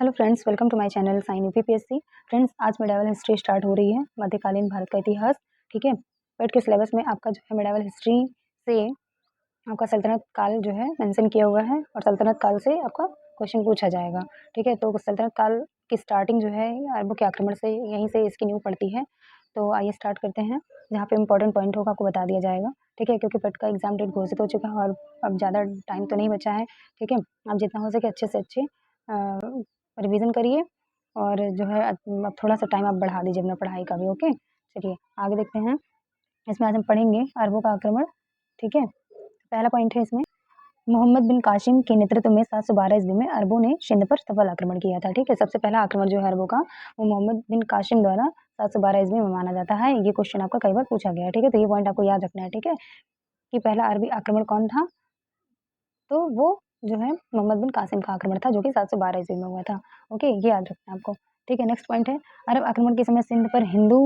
Hello friends, welcome to my channel sign UPPSC. Friends, आज medieval history start हो रही है, मध्यकालीन भारत का इतिहास। ठीक है, पेट के सिलेबस में आपका जो है मेडावल हिस्ट्री से आपका सल्तनत काल जो है मेंशन किया हुआ है और सल्तनत काल से आपका क्वेश्चन पूछा जाएगा। ठीक है, तो सल्तनत काल की स्टार्टिंग जो है अरबों के आक्रमण से, यहीं से इसकी नींव पड़ती है। तो आइए स्टार्ट करते हैं। जहाँ पे इंपॉर्टेंट पॉइंट होगा आपको बता दिया जाएगा। ठीक है, क्योंकि पेट का एग्जाम डेट घोषित हो चुका है और अब ज़्यादा टाइम तो नहीं बचा है। ठीक है, आप जितना हो सके अच्छे से अच्छे रिवीजन करिए और जो है अब थोड़ा सा टाइम आप बढ़ा दीजिए अपना पढ़ाई का भी। ओके, चलिए आगे देखते हैं। इसमें आज हम पढ़ेंगे अरबों का आक्रमण। ठीक है, पहला पॉइंट है इसमें, मोहम्मद बिन कासिम के नेतृत्व में 712 ईस्वी में अरबों ने सिंध पर सफल आक्रमण किया था। ठीक है, सबसे पहला आक्रमण जो है अरबों का वो मोहम्मद बिन कासिम द्वारा 712 ईस्वी में माना जाता है। ये क्वेश्चन आपका कई बार पूछा गया है। ठीक है, तो ये पॉइंट आपको याद रखना है। ठीक है, कि पहला अरबी आक्रमण कौन था, तो वो जो है मोहम्मद बिन कासिम का आक्रमण था, जो कि 712 ईस्वी में हुआ था। ओके, ये याद रखना है आपको। ठीक है, नेक्स्ट पॉइंट है, अरब आक्रमण के समय सिंध पर हिंदू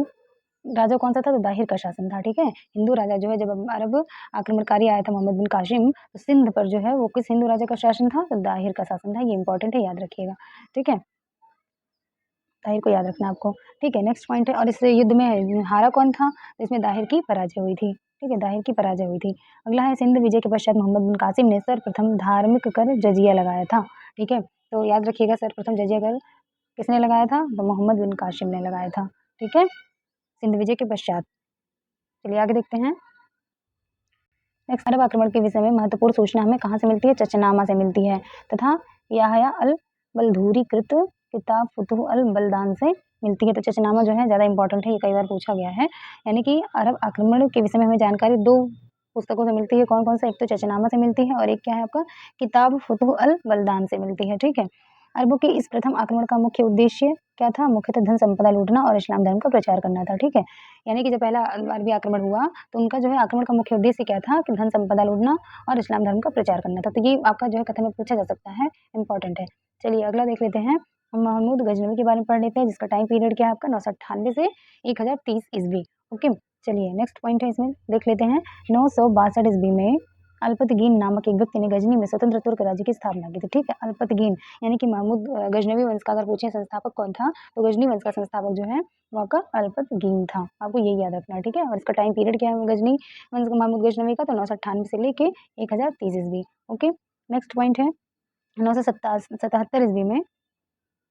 राजा कौन सा था, तो दाहिर का शासन था। ठीक है, हिंदू राजा जो है, जब अरब आक्रमणकारी आया था मोहम्मद बिन कासिम, तो सिंध पर जो है वो किस हिंदू राजा का शासन था, तो दाहिर का शासन था। ये इंपॉर्टेंट है, याद रखिएगा। ठीक है, दाहिर को याद रखना आपको। ठीक है, नेक्स्ट पॉइंट है, और इस युद्ध में हारा कौन था, तो इसमें दाहिर की पराजय हुई थी। ठीक है, दाहिर की पराजय हुई थी। अगला है, सिंध विजय के पश्चात मोहम्मद बिन कासिम ने सर्वप्रथम धार्मिक कर जजिया लगाया था। ठीक है, तो याद रखिएगा, सर्वप्रथम जजिया कर किसने लगाया था, तो मोहम्मद बिन कासिम ने लगाया था। ठीक है, सिंध विजय के पश्चात। चलिए आगे देखते हैं। नेक्स्ट, अरब आक्रमण के विषय में महत्वपूर्ण सूचना हमें कहाँ से मिलती है, चचनामा से मिलती है, तथा याहया अल बलधूरी कृत किताब फुतुह अल बलदान से मिलती है। तो चचनामा जो है ज़्यादा इंपॉर्टेंट है, ये कई बार पूछा गया है। यानी कि अरब आक्रमण के विषय में हमें जानकारी दो पुस्तकों से मिलती है। कौन कौन से, एक तो चचनामा से मिलती है और एक क्या है आपका, किताब फुतुह अल बलदान से मिलती है। ठीक है, अरबों के इस प्रथम आक्रमण का मुख्य उद्देश्य क्या था, मुख्यतः धन संपदा लूटना और इस्लाम धर्म का प्रचार करना था। ठीक है, यानी कि जब पहला अरबी आक्रमण हुआ तो उनका जो है आक्रमण का मुख्य उद्देश्य क्या था, कि धन संपदा लूटना और इस्लाम धर्म का प्रचार करना था। तो ये आपका जो है कथन में पूछा जा सकता है, इंपॉर्टेंट है। चलिए अगला देख लेते हैं, हम महमूद गजनवी के बारे में पढ़ लेते हैं, जिसका टाइम पीरियड क्या है आपका, 998 से 1030 ईस्वी। ओके, चलिए नेक्स्ट पॉइंट है, इसमें देख लेते हैं। 962 ईस्वी में अल्पतगीन नामक एक व्यक्ति ने गजनी में स्वतंत्र तुर्क राज्य की स्थापना की थी। ठीक है, अल्पतगीन यानी कि महमूद गजनवी वंश का अगर पूछे संस्थापक कौन था, तो गजनी वंश का संस्थापक जो है वो आपका अल्पतगीन था। आपको यही याद रखना है। ठीक है, और इसका टाइम पीरियड क्या है गजनी वंश का, महमूद गजनवी का, तो 998 से लेके 1030 ईस्वी। ओके, नेक्स्ट पॉइंट है, 977 ईस्वी में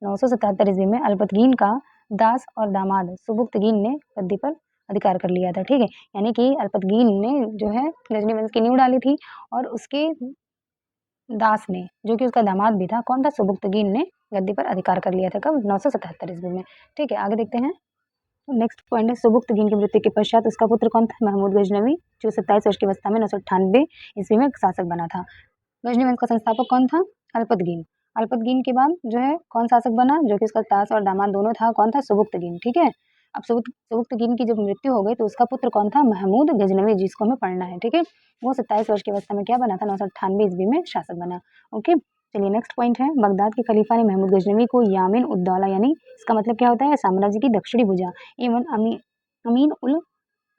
977 ईस्वी में अल्पतगीन का दास और दामाद सुबुक्तगीन ने गद्दी पर अधिकार कर लिया था। ठीक है, यानी कि अल्पतगीन ने जो है गजनी वंश की नींव डाली थी और उसके दास ने, जो कि उसका दामाद भी था, कौन था, सुबुक्तगीन ने गद्दी पर अधिकार कर लिया था। कब, 977 ईस्वी में। ठीक है, आगे देखते हैं। नेक्स्ट पॉइंट है, सुबुक्तगीन की मृत्यु के पश्चात उसका पुत्र कौन था, महमूद गजनवी, जो 27 वर्ष की अवस्था में 998 ईस्वी में शासक बना था। गजनी वंश का संस्थापक कौन था, अल्पतगीन। अल्पतगीन के बाद जो है कौन शासक बना, जो कि उसका दास और दामाद दोनों था, कौन था, सुबुक्तगीन। ठीक है, अब सुबुक्तगीन की जब मृत्यु हो गई तो उसका पुत्र कौन था, महमूद गजनवी, जिसको हमें पढ़ना है। ठीक है, वो 27 वर्ष की अवस्था में क्या बना था, 998 ईस्वी में शासक बना। ओके, चलिए नेक्स्ट पॉइंट है, बगदाद के खलीफा ने महमूद गजनवी को यामिन उद्दौला, यानी इसका मतलब क्या होता है, साम्राज्य की दक्षिणी भुजा एवं अमीन उल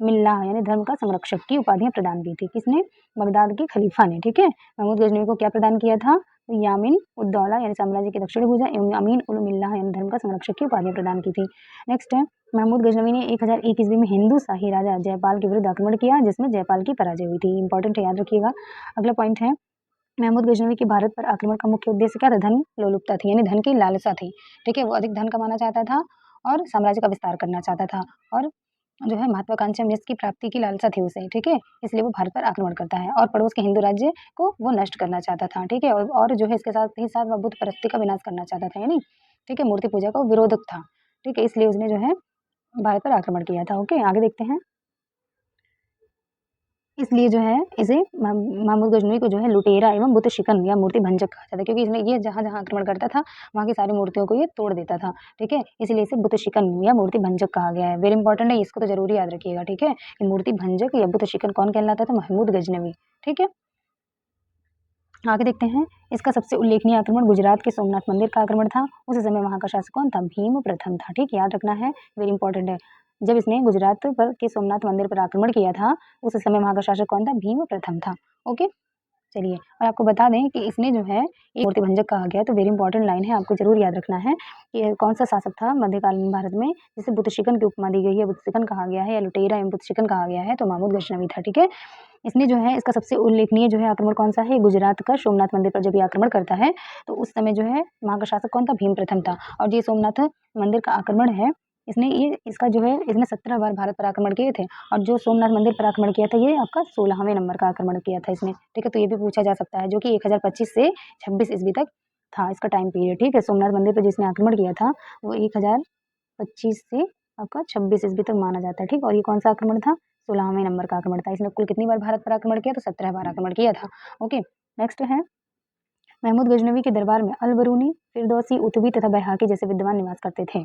मिल्लाह यानी धर्म का संरक्षक की उपाधियां प्रदान की थी। किसने, बगदाद के खलीफा ने। ठीक है, महमूद गजनवी को क्या प्रदान किया था, तो यामिन उद्दौला यानी साम्राज्य की दक्षिणी भुजा एवं अमीन उल मिल्लाह यानी धर्म का संरक्षक की उपाधियां प्रदान की थी। नेक्स्ट है, महमूद गजनवी ने 1001 ईस्वी में हिंदू शाही राजा जयपाल के विरुद्ध आक्रमण किया, जिसमें जयपाल की पराजय हुई थी। इंपॉर्टेंट है, याद रखिएगा। अगला पॉइंट है, महमूद गजनवी की भारत पर आक्रमण का मुख्य उद्देश्य क्या था, धन लोलुपता थी, यानी धन की लालसा थी। ठीक है, वो अधिक धन कमाना चाहता था और साम्राज्य का विस्तार करना चाहता था, और जो है महत्वाकांक्षी यश की प्राप्ति की लालसा थी उसे। ठीक है, इसलिए वो भारत पर आक्रमण करता है और पड़ोस के हिंदू राज्य को वो नष्ट करना चाहता था। ठीक है, और जो है इसके साथ ही साथ वह बुत परस्ती का विनाश करना चाहता था, यानी ठीक है मूर्ति पूजा का विरोधक था। ठीक है, इसलिए उसने जो है भारत पर आक्रमण किया था। ओके, आगे देखते हैं। इसलिए जो है इसे महमूद गजनवी को जो है लुटेरा एवं बुत शिकन या मूर्ति भंजक कहा जाता है, क्योंकि इसने ये जहाँ जहाँ आक्रमण करता था वहाँ की सारी मूर्तियों को ये तोड़ देता था। ठीक है, इसलिए इसे बुत शिकन या मूर्ति भंजक कहा गया है। वेरी इंपॉर्टेंट है, इसको तो जरूर याद रखिएगा। ठीक है, कि मूर्ति भंजक या बुत शिकन कौन कहलाता था, महमूद गजनवी। ठीक है, आगे देखते हैं। इसका सबसे उल्लेखनीय आक्रमण गुजरात के सोमनाथ मंदिर का आक्रमण था। उस समय वहाँ का शासक कौन था, भीम प्रथम था। ठीक, याद रखना है, वेरी इंपॉर्टेंट है। जब इसने गुजरात पर के सोमनाथ मंदिर पर आक्रमण किया था, उस समय वहाँ का शासक कौन था, भीम प्रथम था। ओके, चलिए, और आपको बता दें कि इसने जो है एक मूर्तिभंजक कहा गया है, तो वेरी इंपॉर्टेंट लाइन है, आपको ज़रूर याद रखना है कि कौन सा शासक था मध्यकालीन भारत में जिसे बुतशिकन की उपमा दी गई है, बुतशिकन कहा गया है या लुटेरा एवं बुतशिकन कहा गया है, तो महमूद गजनवी था, ठीक है। इसने जो है इसका सबसे उल्लेखनीय जो है आक्रमण कौन-सा है, गुजरात का सोमनाथ मंदिर पर जब ये आक्रमण करता है, तो उस समय जो है वहाँ का शासक कौन था, भीम प्रथम था। और ये सोमनाथ मंदिर का आक्रमण है, इसका जो है इसने 17 बार भारत पर आक्रमण किए थे, और जो सोमनाथ मंदिर पर आक्रमण किया था ये आपका 16वें नंबर का आक्रमण किया था इसने, ठीक है। तो ये भी पूछा जा सकता है, जो कि 1025 से 26 ईस्वी तक था इसका टाइम पीरियड, ठीक है। सोमनाथ मंदिर पर जिसने आक्रमण किया था वो 1025 से आपका 26 ईस्वी तक माना जाता है, ठीक। और ये कौन सा आक्रमण था, 16वें नंबर का आक्रमण था। इसने कुल कितनी बार भारत पर आक्रमण किया, तो 17 बार आक्रमण किया था। ओके, नेक्स्ट है महमूद गजनवी के दरबार में अल बरूनी, फिरदौसी, उतबी तथा बैहाकी जैसे विद्वान निवास करते थे।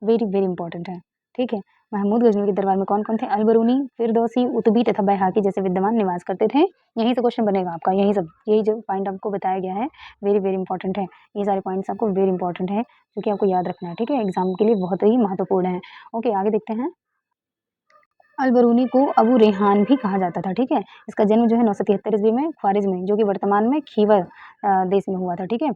वेरी वेरी इंपॉर्टेंट है, ठीक है। महमूद गजनवी के दरबार में कौन कौन थे, अल बरूनी, फिरदौसी, उतबी तथा बैहाकी जैसे विद्वान निवास करते थे। यहीं से क्वेश्चन बनेगा आपका, यही जो पॉइंट आपको बताया गया है वेरी वेरी इंपॉर्टेंट है। ये सारे पॉइंट्स आपको वेरी इंपॉर्टेंट है, जो कि आपको याद रखना है, ठीक है। एग्जाम के लिए बहुत ही महत्वपूर्ण है। ओके, आगे देखते हैं। अल बरूनी को अबू रेहान भी कहा जाता था, ठीक है। इसका जन्म जो है 973 ईस्वी में ख्वारिज में, जो कि वर्तमान में खीवर देश में हुआ था, ठीक है।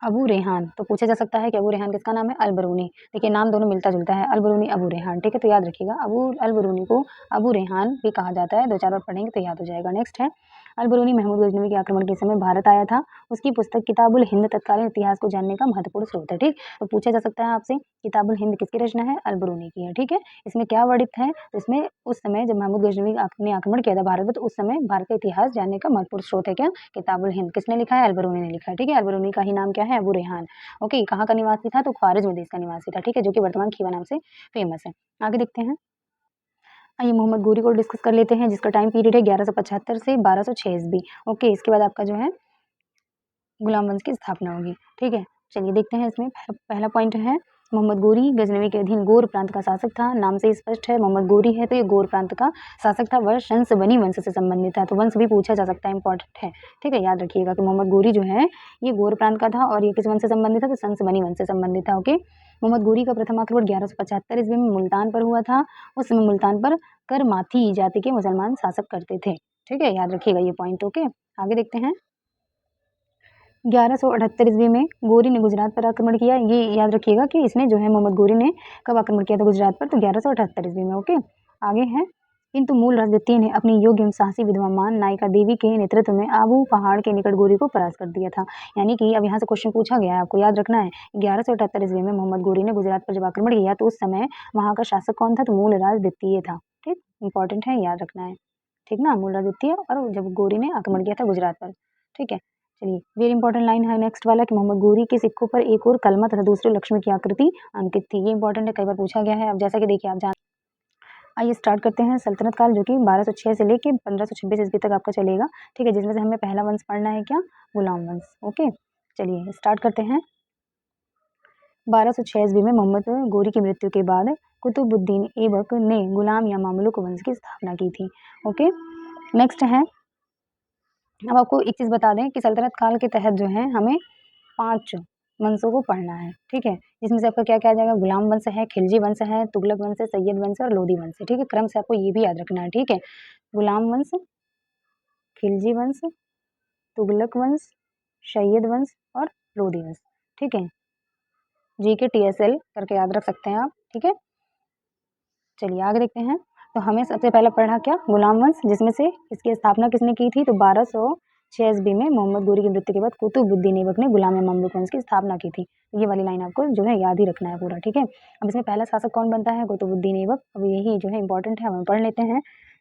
अबू रेहान, तो पूछा जा सकता है कि अबू रेहान किसका नाम है, अल बरूनी। देखिए नाम दोनों मिलता जुलता है, अल बरूनी अबू रेहान, ठीक है। तो याद रखिएगा अल बरूनी को अबू रेहान भी कहा जाता है, 2-4 बार पढ़ेंगे तो याद हो जाएगा। नेक्स्ट है अल बरूनी महमूद गजनवी के आक्रमण के समय भारत आया था। उसकी पुस्तक किताबुल हिंद तत्कालीन इतिहास को जानने का महत्वपूर्ण स्रोत है, ठीक। तो पूछा जा सकता है आपसे किताबुल हिंद किसकी रचना है, अल बरूनी की है, ठीक है। इसमें क्या वर्णित है, तो इसमें उस समय जब महमूद गजनवी ने आक्रमण किया था भारत पर, तो उस समय भारत का इतिहास जानने का महत्वपूर्ण स्रोत है क्या, किताबुल हिंद। किसने लिखा है, अल बरूनी ने लिखा है, ठीक है। अल बरूनी का ही नाम क्या है, अबू रेहान। ओके, कहाँ का निवासी था, तो ख्वारिज्म देश का निवासी था, ठीक है, जो कि वर्तमान खीवा नाम से फेमस है। आगे देखते हैं। आइए मोहम्मद गोरी को डिस्कस कर लेते हैं, जिसका टाइम पीरियड है 1175 से 1206 ईस्वी। ओके, इसके बाद आपका जो है गुलाम वंश की स्थापना होगी, ठीक है। चलिए देखते हैं, इसमें पहला पॉइंट है मोहम्मद गोरी गजनवी के अधीन गोर प्रांत का शासक था। नाम से स्पष्ट है मोहम्मद गोरी है तो ये गोर प्रांत का शासक था। वह शंसबनी वंश से संबंधित था, तो वंश भी पूछा जा सकता है, इंपॉर्टेंट है, ठीक है। याद रखिएगा कि मोहम्मद गोरी जो है ये गोर प्रांत का था, और ये किस वंश से संबंधित था, तो शंसबनी वंश से संबंधित था। ओके, मोहम्मद गोरी का प्रथम आक्रमण 1175 ईस्वी में मुल्तान पर हुआ था। उस समय मुल्तान पर करमाथी जाति के मुसलमान शासक करते थे, ठीक है। याद रखिएगा ये पॉइंट। ओके, आगे देखते हैं। 1178 ईस्वी में गोरी ने गुजरात पर आक्रमण किया। ये याद रखिएगा कि इसने जो है मोहम्मद गोरी ने कब आक्रमण किया था गुजरात पर, तो 1178 ईस्वी में। ओके, आगे है किंतु मूल राज द्वितीय ने अपनी योग्य एवं साहसी विधवा मान नायिका देवी के नेतृत्व में आबू पहाड़ के निकट गोरी को परास्त कर दिया था। यानी कि अब यहाँ से क्वेश्चन पूछा गया है, आपको याद रखना है। 1178 ईस्वी में मोहम्मद गोरी ने गुजरात पर जब आक्रमण किया, तो उस समय वहाँ का शासक कौन था, तो मूल राज द्वितीय था, ठीक। इंपॉर्टेंट है, याद रखना है, ठीक ना। मूल राज द्वितीय, और जब गोरी ने आक्रमण किया था गुजरात पर, ठीक है। चलिए, वेरी इंपॉर्टेंट लाइन है नेक्स्ट वाला कि मोहम्मद गोरी के सिक्कों पर एक और कलमा तथा दूसरे लक्ष्मी की आकृति अंकित थी। ये इंपॉर्टेंट है, कई बार पूछा गया है। अब जैसा कि देखिए आप जान, आइए स्टार्ट करते हैं। सल्तनत काल जो कि 1206 से लेके 1526 ईस्वी तक आपका चलेगा, ठीक है। जिसमें से हमें पहला वंश पढ़ना है क्या, गुलाम वंश। ओके, चलिए स्टार्ट करते हैं। 1206 ईस्वी में मोहम्मद गोरी की मृत्यु के बाद कुतुबुद्दीन ऐबक ने गुलाम या मामलुक वंश की स्थापना की थी। ओके, नेक्स्ट है, अब आपको एक चीज़ बता दें कि सल्तनत काल के तहत जो है हमें 5 वंशों को पढ़ना है, ठीक है। जिसमें से आपका क्या-क्या आ जाएगा, गुलाम वंश है, खिलजी वंश है, तुगलक वंश है, सैयद वंश है और लोदी वंश है, ठीक है। क्रम से आपको ये भी याद रखना है, ठीक है। गुलाम वंश, खिलजी वंश, तुगलक वंश, सैयद वंश और लोदी वंश, ठीक है। जीके टीएसएल करके याद रख सकते हैं आप, ठीक है। चलिए आगे देखते हैं। तो हमें सबसे पहला पढ़ा क्या, गुलाम वंश, जिसमें से इसकी स्थापना किसने की थी, तो 1206 ईस्वी में मोहम्मद गोरी की मृत्यु के बाद कुतुबुद्दीन ऐबक ने गुलाम या ममलूक वंश की स्थापना की थी। तो ये वाली लाइन आपको जो है याद ही रखना है पूरा, ठीक है। अब इसमें पहला शासक कौन बनता है, कुतुबुद्दीन ऐबक। अब यही जो है इंपॉर्टेंट है, हम पढ़ लेते हैं,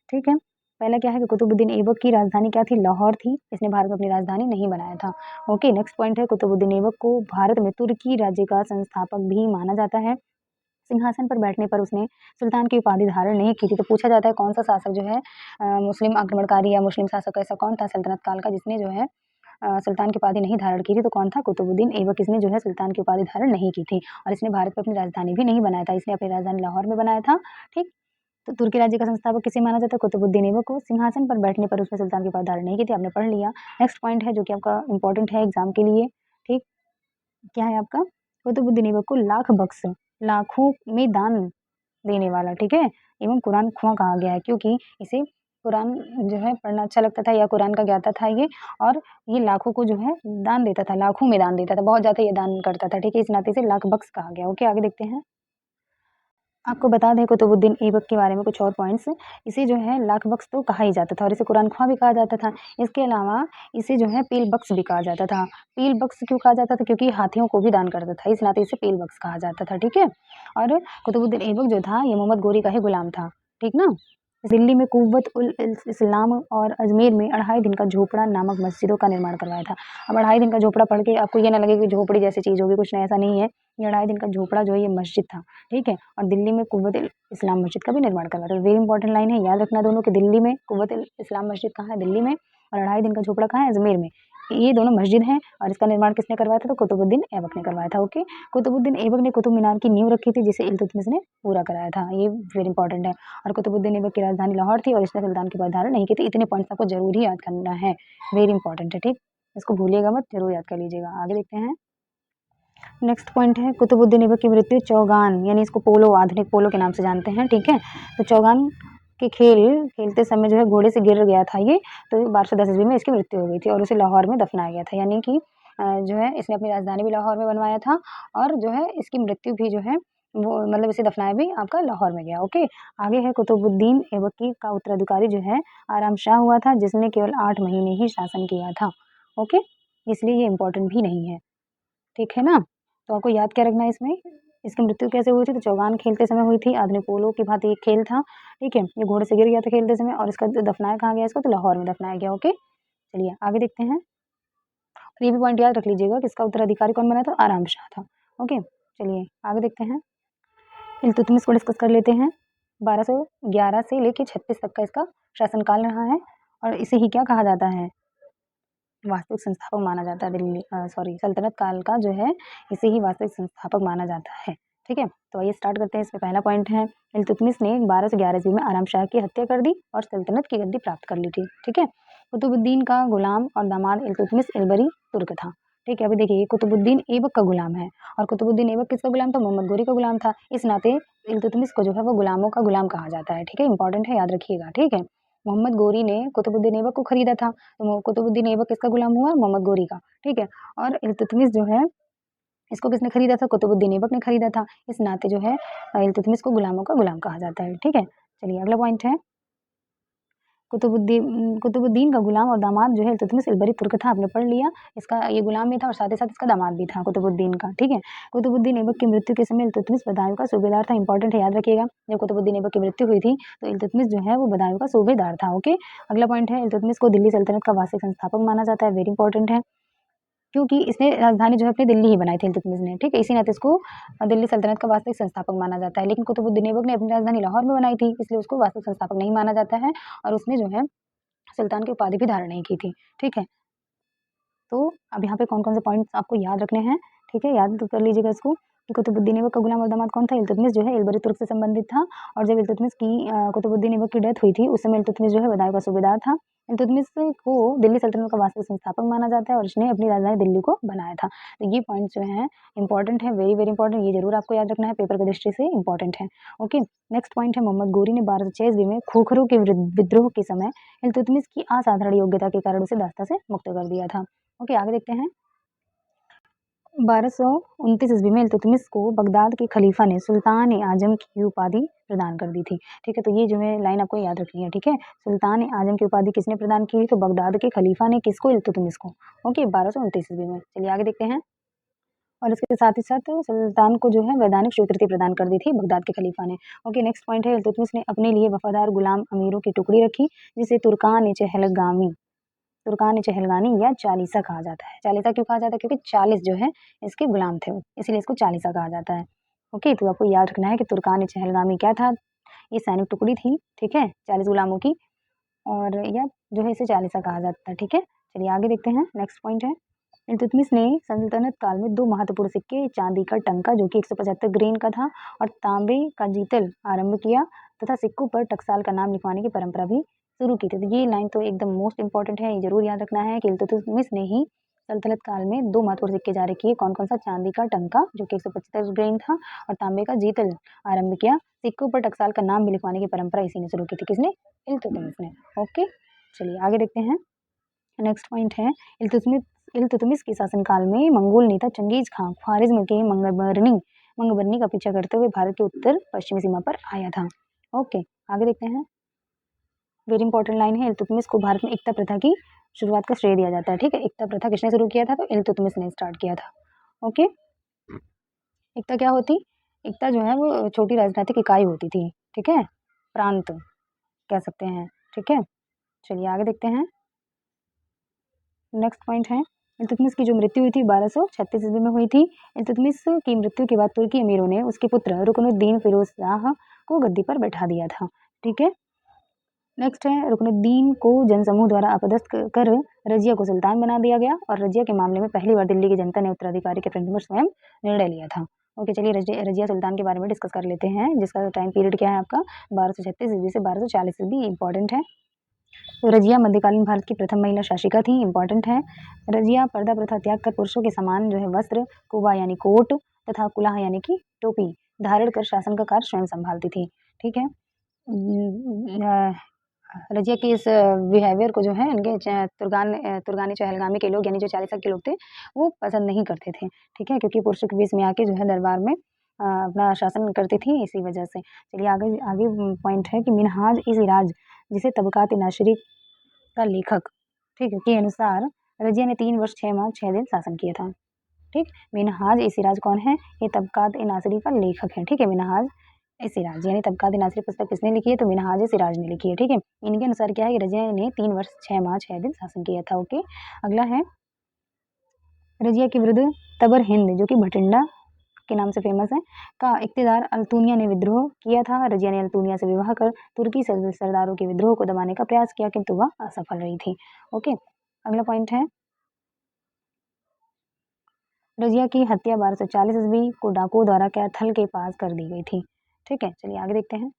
ठीक है। पहला क्या है कि कुतुबुद्दीन ऐबक की राजधानी क्या थी, लाहौर थी। इसने भारत में अपनी राजधानी नहीं बनाया था। ओके, नेक्स्ट पॉइंट है, कुतुबुद्दीन ऐबक को भारत में तुर्की राज्य का संस्थापक भी माना जाता है। सिंहासन पर बैठने पर उसने सुल्तान की उपाधि धारण नहीं की थी। तो पूछा जाता है कौन सा शासक जो है मुस्लिम आक्रमणकारी या मुस्लिम शासक ऐसा कौन था सल्तनत काल का, जिसने जो है सुल्तान की उपाधि नहीं धारण की थी, तो कौन था, कुतुबुद्दीन ऐबक। इसने जो है सुल्तान की उपाधि धारण नहीं की थी, और इसने भारत पर अपनी राजधानी भी नहीं बनाया था। इसने अपनी राजधानी लाहौर में बनाया था, ठीक। तो तुर्की राज्य का संस्थापक किसे माना जाता है, कुतुबुद्दीन ऐबक को। सिंहासन पर बैठने पर उसने सुल्तान की उपाधि धारण नहीं की थी, आपने पढ़ लिया। नेक्स्ट पॉइंट है जो कि आपका इंपॉर्टेंट है एग्जाम के लिए, ठीक। क्या है आपका, कुतुबुद्दीन ऐबक को लाख बख्श, लाखों में दान देने वाला, ठीक है, एवं कुरान ख्वां कहा गया है, क्योंकि इसे कुरान जो है पढ़ना अच्छा लगता था या कुरान का ज्ञाता था ये, और ये लाखों को जो है दान देता था, लाखों में दान देता था, बहुत ज़्यादा ये दान करता था, ठीक है? इस नाते से लाख बख्श कहा गया। ओके, आगे देखते हैं। आपको बता दें कुतुबुद्दीन ऐबक के बारे में कुछ और पॉइंट्स। इसे जो है लाख बख्श तो कहा ही जाता था और इसे कुरान ख्वां भी कहा जाता था। इसके अलावा इसे जो है पील बख्श भी कहा जाता था। पील बख्श क्यों कहा जाता था? क्योंकि हाथियों को भी दान करता था, इस नाते इसे पील बख्श कहा जाता था, ठीक है? और कुतुबुद्दीन ऐबक जो था ये मोहम्मद गोरी का ही गुलाम था, ठीक ना? दिल्ली में कुव्वत उल इस्लाम और अजमेर में अढ़ाई दिन का झोपड़ा नामक मस्जिदों का निर्माण करवाया था। अब अढ़ाई दिन का झोपड़ा पढ़ के आपको ये ना लगे कि झोपड़ी जैसी चीज़ होगी, कुछ नहीं, ऐसा नहीं है। ये अढ़ाई दिन का झोपड़ा जो है ये मस्जिद था, ठीक है? और दिल्ली में कुव्वत इस्लाम मस्जिद का भी निर्माण करवाया था। वेरी इंपॉर्टेंट लाइन है, याद रखना दोनों कि दिल्ली में कुव्वत इस्लाम मस्जिद कहाँ है? दिल्ली में। और अढ़ाई दिन का झोपड़ा कहाँ है? अजमेर में। ये दोनों मस्जिद हैं और इसका निर्माण किसने करवाया था? तो कुतुबुद्दीन ऐबक ने करवाया था। ओके, कुतुबुद्दीन ऐबक ने कुतुब मीनार की नींव रखी थी जिसे इल्तुतमिश ने पूरा कराया था। ये वेरी इंपॉर्टेंट है। और कुतुबुद्दीन ऐबक की राजधानी लाहौर थी और इसने सुल्तान की धारण नहीं की थी। इतने पॉइंट्स आपको जरूर ही याद करना है, वेरी इंपॉर्टेंट है, ठीक? इसको भूलिएगा मत, जरूर याद कर लीजिएगा। आगे देखते हैं। नेक्स्ट पॉइंट है कुतुबुद्दीन ऐबक की मृत्यु चौगान, यानी इसको पोलो, आधुनिक पोलो के नाम से जानते हैं, ठीक है? तो चौगान के खेलते समय जो है घोड़े से गिर गया था ये, तो 1210 ईस्वी में इसकी मृत्यु हो गई थी और उसे लाहौर में दफनाया गया था। यानी कि जो है इसने अपनी राजधानी भी लाहौर में बनवाया था और जो है इसकी मृत्यु भी जो है वो मतलब इसे दफनाया भी आपका लाहौर में गया। ओके, आगे है कुतुबुद्दीन ऐबक की का उत्तराधिकारी जो है आराम शाह हुआ था, जिसने केवल 8 महीने ही शासन किया था। ओके, इसलिए ये इंपॉर्टेंट भी नहीं है, ठीक है ना? तो आपको याद क्या रखना है इसमें? इसकी मृत्यु कैसे हुई थी? तो चौगान खेलते समय हुई थी, आधुनिक पोलो की भांति एक खेल था, ठीक है? ये घोड़े से गिर गया था खेलते समय और इसका दफनाया कहाँ गया इसको? तो लाहौर में दफनाया गया। ओके, चलिए आगे देखते हैं। और ये भी पॉइंट याद रख लीजिएगा कि इसका उत्तराधिकारी कौन बना था? आराम शाह था। ओके, चलिए आगे देखते हैं। इल्तुतमिश को डिस्कस कर लेते हैं। 1211 से लेके 36 तक का इसका शासनकाल रहा है और इसे ही क्या कहा जाता है? वास्तविक संस्थापक माना जाता है दिल्ली सल्तनत काल का जो है, इसे ही वास्तविक संस्थापक माना जाता है, ठीक है? तो आइए स्टार्ट करते हैं। इसमें पहला पॉइंट है इल्तुतमिश ने 1211 ईस्वी में आराम शाह की हत्या कर दी और सल्तनत की गद्दी प्राप्त कर ली थी, ठीक है? कुतुबुद्दीन का गुलाम और दामाद इल्तुतमिश इल्बरी तुर्क था, ठीक है? अभी देखिए ये कुतुबुद्दीन ऐबक का गुलाम है और कुतुबुद्दीन ऐबक किसका गुलाम था? मोहम्मद गोरी का गुलाम था। इस नाते इल्तुतमिश को जो है वो गुलामों का गुलाम कहा जाता है, ठीक है? इंपॉर्टेंट है, याद रखिएगा, ठीक है? मोहम्मद गोरी ने कुतुबुद्दीन ऐबक को खरीदा था, तो कुतुबुद्दीन ऐबक किसका गुलाम हुआ? मोहम्मद गोरी का, ठीक है? और इल्तुतमिश जो है इसको किसने खरीदा था? कुतुबुद्दीन ऐबक ने खरीदा था। इस नाते जो है इल्तुतमिश को गुलामों का गुलाम कहा जाता है, ठीक है? चलिए अगला पॉइंट है कुतुबुद्दीन का गुलाम और दामाद जो है इल्तुतमिश इल्बरी तुर्क था, आपने पढ़ लिया। इसका ये गुलाम भी था और साथ ही साथ इसका दामाद भी था कुतुबुद्दीन का, ठीक है? कुतुबुद्दीन ऐबक की मृत्यु के समय इल्तुतमिश बदायूं का सूबेदार था, इंपॉर्टेंट है, याद रखिएगा। जब कुतुबुद्दीन ऐबक की मृत्यु हुई थी तो इल्तुतमिश जो है वो बदायूं का सूबेदार था। ओके, अगला पॉइंट है इल्तुतमिश को दिल्ली सल्तनत का वास्तविक संस्थापक माना जाता है, वेरी इंपॉर्टेंट है, क्योंकि इसने राजधानी जो है अपनी दिल्ली ही बनाई थी इल्तुतमिश ने, ठीक है? इसी नाते इसको दिल्ली सल्तनत का वास्तविक संस्थापक माना जाता है। लेकिन कुतुबुद्दीन ऐबक ने अपनी राजधानी लाहौर में बनाई थी, इसलिए उसको वास्तविक संस्थापक नहीं माना जाता है और उसने जो है सुल्तान की उपाधि भी धारण नहीं की थी, ठीक है? तो अब यहाँ पे कौन-कौन से पॉइंट्स आपको याद रखने हैं, ठीक है? याद तो कर लीजिएगा इसको कि कुतुबुद्दीन ऐबक का गुलाम और दामाद कौन था? इल्तुतमिश जो है इल्बरी तुर्क से संबंधित था और जब इल्तुतमिश की कुतुबुद्दीन ऐबक की डेथ हुई थी, उस समय इल्तुतमिश जो है बदायूं का सूबेदार था। इल्तुतमिश को दिल्ली सल्तनत का वास्तविक संस्थापक माना जाता है और इसने अपनी राजधानी दिल्ली को बनाया था। तो ये पॉइंट्स जो हैं इंपॉर्टेंट है, वेरी वेरी इंपॉर्टेंट, ये जरूर आपको याद रखना है, पेपर की दृष्टि से इंपॉर्टेंट है। ओके, नेक्स्ट पॉइंट है मोहम्मद गोरी ने 1206 ईस्वी में खोखरों के विद्रोह के समय इल्तुतमिश की असाधारण योग्यता के कारण उसे दास्ता से मुक्त कर दिया था। ओके, आगे देखते हैं। 1229 ईस्वी में इल्तुतमिश को बगदाद के खलीफा ने सुल्तान ए आजम की उपाधि प्रदान कर दी थी, ठीक है? तो ये जो है लाइन आपको याद रखनी है, ठीक है? सुल्तान ए आजम की उपाधि किसने प्रदान की? तो बगदाद के खलीफा ने किसको? इल्तुतमिश को। ओके, 1229 ईस्वी में। चलिए आगे देखते हैं। और इसके साथ ही साथ सुल्तान को जो है वैधानिक स्वीकृति प्रदान कर दी थी बगदाद के खलीफा ने। ओके, नेक्स्ट पॉइंट है इल्तुतमिश ने अपने लिए वफादार गुलाम अमीरों की टुकड़ी रखी, जिसे तुर्कान ए चहलगानी या चालीसा कहा जाता है। चालीसा क्यों कहा जाता है? क्योंकि 40 जो है इसके गुलाम थे, इसीलिए इसको चालीसा कहा जाता है। ओके, तो आपको याद रखना है कि तुर्कान चहलगामी क्या था? ये सैनिक टुकड़ी थी, ठीक है? 40 गुलामों की, और या जो है इसे चालीसा कहा जाता है, ठीक है? चलिए आगे देखते हैं। नेक्स्ट पॉइंट है इल्तुतमिश ने सल्तनत काल में 2 महत्वपूर्ण सिक्के, चांदी का टंका जो कि 175 ग्रेन का था और तांबे का जीतल आरंभ किया तथा सिक्कों पर टकसाल का नाम लिखवाने की परंपरा भी शुरू की थी। तो ये लाइन तो एकदम मोस्ट इंपॉर्टेंट है, ये जरूर याद रखना है कि इल्तुतमिश ने ही सल्तनत काल में 2 महत्वपूर्ण सिक्के जारी किए। कौन-कौन सा? चांदी का टंका जो कि 175 ग्रेन था और तांबे का जीतल आरंभ किया। सिक्कों पर टकसाल का नाम भी लिखवाने की परंपरा इसी ने शुरू की थी। किसने? इल्तुतमिश ने। ओके, चलिए आगे देखते हैं। नेक्स्ट पॉइंट है इल्तुतमिश के शासनकाल में मंगोल नेता चंगेज खां ख्वारिज्म के मंगबरनी का पीछा करते हुए भारत के उत्तर पश्चिमी सीमा पर आया था। ओके, आगे देखते हैं। वेरी इंपॉर्टेंट लाइन है, इल्तुतमिश को भारत में एकता प्रथा की शुरुआत का श्रेय दिया जाता है। ठीक है, एकता प्रथा किसने शुरू किया था? तो इल्तुतमिश ने स्टार्ट किया था। ओके, एकता क्या होती? एकता जो है वो छोटी राजनीतिक इकाई होती थी। ठीक है, प्रांत कह सकते हैं। ठीक है, चलिए आगे देखते हैं। नेक्स्ट पॉइंट है, इल्तुतमिश की जो मृत्यु हुई थी 1236 ईस्वी में हुई थी। इल्तुतमिश की मृत्यु के बाद तुर्की अमीरों ने उसके पुत्र रुकनुद्दीन फिरोज शाह को गद्दी पर बैठा दिया था। ठीक है, नेक्स्ट है, रुकनुद्दीन को जनसमूह द्वारा अपदस्थ कर रजिया को सुल्तान बना दिया गया और रजिया के मामले में पहली बार दिल्ली की जनता ने उत्तराधिकारी के प्रतिनिधि स्वयं निर्णय लिया था। ओके, चलिए रजिया सुल्तान के बारे में डिस्कस कर लेते हैं, जिसका टाइम पीरियड क्या है आपका? 1236 ईस्वी से 1240 ईस्वी। इंपॉर्टेंट है। तो रजिया मध्यकालीन भारत की प्रथम महिला शासिका थी। इंपॉर्टेंट है। रजिया पर्दा प्रथा त्याग कर पुरुषों के समान जो है वस्त्र, कुबा यानी कोट तथा कुलाह यानी कि टोपी धारण कर शासन का कार्य स्वयं संभालती थी। ठीक है, रजिया की इस बिहेवियर को जो है इनके तुर्गानी चहलगामी के लोग यानी जो चालीसा के लोग थे वो पसंद नहीं करते थे। ठीक है, क्योंकि पुरुषों के बीच में आके जो है दरबार में अपना शासन करती थी, इसी वजह से। चलिए आगे आगे पॉइंट है कि मिनहाज ई सिराज जिसे तबकात नासिरी का लेखक, ठीक है, के अनुसार रजिया ने 3 वर्ष 6 माह 6 दिन शासन किया था। ठीक, मिनहाज ई सिराज कौन है? ये तबकात नासिरी का लेखक है। ठीक है, मिनहाज ए सिराज यानी तबकात नासिरी पुस्तक किसने लिखी है? तो मिनहाज ए सिराज ने लिखी है। ठीक है, इनके अनुसार क्या है कि रजिया ने 3 वर्ष 6 माह 6 दिन शासन किया था। ओके, अगला है रजिया के विरुद्ध तबर हिंद जो कि भटिंडा के नाम से फेमस है का इख्तियार अल्तुनिया ने विद्रोह किया था। रजिया ने अल्तुनिया से विवाह कर तुर्की सरदारों के विद्रोह को दबाने का प्रयास किया, किंतु वह असफल रही थी। ओके, अगला पॉइंट है रजिया की हत्या 1240 ईस्वी को डाकुओं द्वारा कैथल के पास कर दी गई थी। ठीक है, चलिए आगे देखते हैं।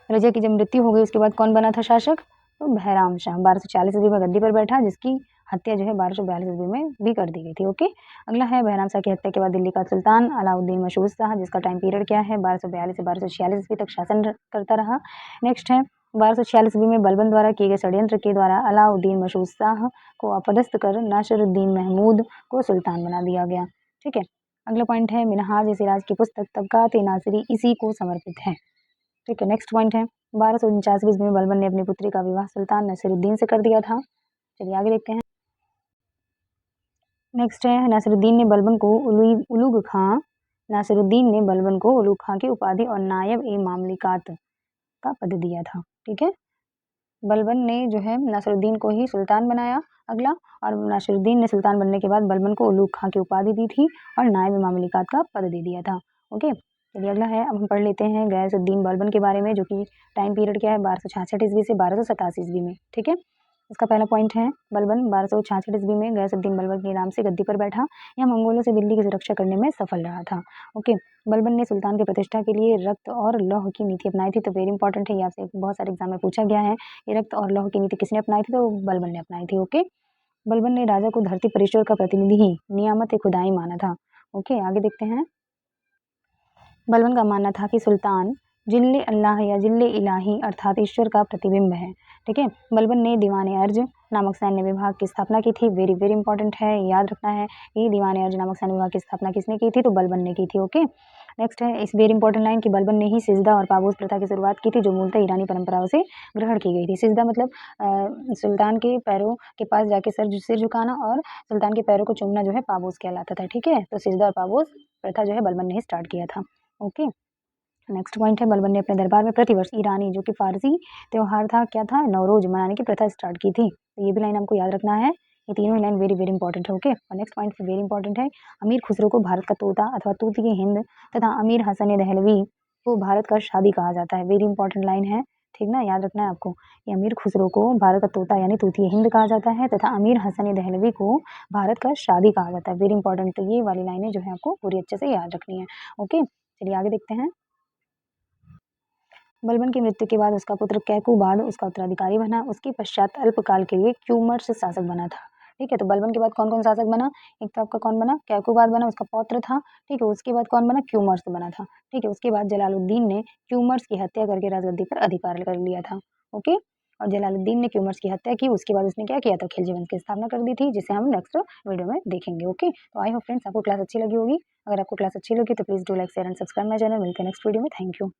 रजिया की जब मृत्यु हो गई उसके बाद कौन बना था शासक? तो बहराम शाह 1240 ईस्वी में गद्दी पर बैठा, जिसकी हत्या जो है 1242 ईस्वी में भी कर दी गई थी। ओके, अगला है बहराम शाह की हत्या के बाद दिल्ली का सुल्तान अलाउद्दीन मशहूद शाह, जिसका टाइम पीरियड क्या है? 1242 से 1246 ईस्वी तक शासन करता रहा। नेक्स्ट है 1246 ईस्वी में बलबन द्वारा किए गए षड्यंत्र के द्वारा अलाउद्दीन मशहूद शाह को अपदस्थ कर नासिरुद्दीन महमूद को सुल्तान बना दिया गया। ठीक है, अगला पॉइंट है मिनहाज ए सिराज की पुस्तक तबकात नासिरी इसी को समर्पित है। ठीक है, नेक्स्ट पॉइंट है 1249 ईस्वी में बलबन ने अपनी पुत्री का विवाह सुल्तान नसीरुद्दीन से कर दिया था। चलिए आगे देखते हैं। नेक्स्ट है नासिरुद्दीन ने बलबन को उलूग खां नासिरुद्दीन ने बलबन को उलूग खां की उपाधि और नायब ए मामलिकात का पद दिया था। ठीक है, बलबन ने जो है नासिरुद्दीन को ही सुल्तान बनाया। अगला, और नासिरुद्दीन ने सुल्तान बनने के बाद बलबन को उलूग खां की उपाधि दी थी और नायब मामलिकात का पद दे दिया था। ओके, चलिए अगला है, अब हम पढ़ लेते हैं गयासुद्दीन बलबन के बारे में, जो कि टाइम पीरियड क्या है? 1266 ईस्वी से 1287 ईस्वी में। ठीक है, इसका पहला पॉइंट है बलबन 1266 ईस्वी में गयासुद्दीन बलबन के नाम से गद्दी पर बैठा। यह मंगोलों से दिल्ली की सुरक्षा करने में सफल रहा था। ओके, बलबन ने सुल्तान की प्रतिष्ठा के लिए रक्त और लौह की नीति अपनाई थी। तो वेरी इंपॉर्टेंट है, ये आपसे बहुत सारे एग्जाम में पूछा गया है। ये रक्त और लौह की नीति किसने अपनाई थी? तो बलबन ने अपनाई थी। ओके, बलबन ने राजा को धरती पर ईश्वर का प्रतिनिधि ही नियामत खुदाई माना था। ओके, आगे देखते हैं। बलबन का मानना था कि सुल्तान जिल्ले अल्लाह या जिल्ले इलाही अर्थात ईश्वर का प्रतिबिंब है। ठीक है, बलबन ने दीवान अर्ज नामक सैन्य विभाग की स्थापना की थी। वेरी वेरी इंपॉर्टेंट है, याद रखना है। ये दीवान अर्ज नामक सैन्य विभाग की स्थापना किसने की थी? तो बलबन ने की थी। ओके, नेक्स्ट है इस वेरी इंपॉर्टेंट लाइन कि बलबन ने ही सिजदा और पाबूस प्रथा की शुरुआत की थी, जो मूलतः ईरानी परंपराओं से ग्रहण की गई थी। सिजदा मतलब सुल्तान के पैरों के पास जाके सिर झुकाना और सुल्तान के पैरों को चूमना जो है पाबूस कहलाता था। ठीक है, तो सिजदा और पाबूस प्रथा जो है बलबन ने ही स्टार्ट किया था। ओके, नेक्स्ट पॉइंट है बलबन ने अपने दरबार में प्रतिवर्ष ईरानी जो कि फारसी त्योहार था, क्या था? नवरोज मनाने की प्रथा स्टार्ट की थी। तो ये भी लाइन हमको याद रखना है। ये तीनों लाइन वेरी वेरी इंपॉर्टेंट है। ओके, और नेक्स्ट पॉइंट वेरी इंपॉर्टेंट है, अमीर खुसरो को भारत का तोता अथवा तूती हिंद तथा अमीर हसन दहलवी को भारत का शादी कहा जाता है। वेरी इंपॉर्टेंट लाइन है, ठीक ना, याद रखना है आपको। ये अमीर खुसरो को भारत का तोता यानी तूती हिंद कहा जाता है तथा अमीर हसन दहलवी को भारत का शादी कहा जाता है। वेरी इंपॉर्टेंट, तो ये वाली लाइनें जो है आपको पूरी अच्छे से याद रखनी है। ओके, चलिए आगे देखते हैं। बलबन की मृत्यु के बाद उसका पुत्र कैकुबाद उसका उत्तराधिकारी बना। उसके पश्चात अल्पकाल के लिए क्यूमर्स शासक बना था। ठीक है। तो बलबन के बाद कौन कौन शासक बना, एक तो आपका कौन बना, कैकुबाद बना, उसका पौत्र था, ठीक है। उसके बाद कौन बना, क्यूमर्स बना था, ठीक है। उसके बाद जलालुद्दीन ने क्यूमर्स की हत्या करके राजगद्दी पर अधिकार कर लिया था, ओके। और जलालुद्दीन ने क्यूमर्स की हत्या की, उसके बाद उसने क्या किया था, खिलजी वंश की स्थापना कर दी थी, जिसे हम नेक्स्ट वीडियो में देखेंगे, ओके। तो आई होप फ्रेंड्स आपको क्लास अच्छी लगी होगी। अगर आपको क्लास अच्छी लगी तो please do like share and subscribe my channel. मिलते हैं नेक्स्ट वीडियो में। Thank you.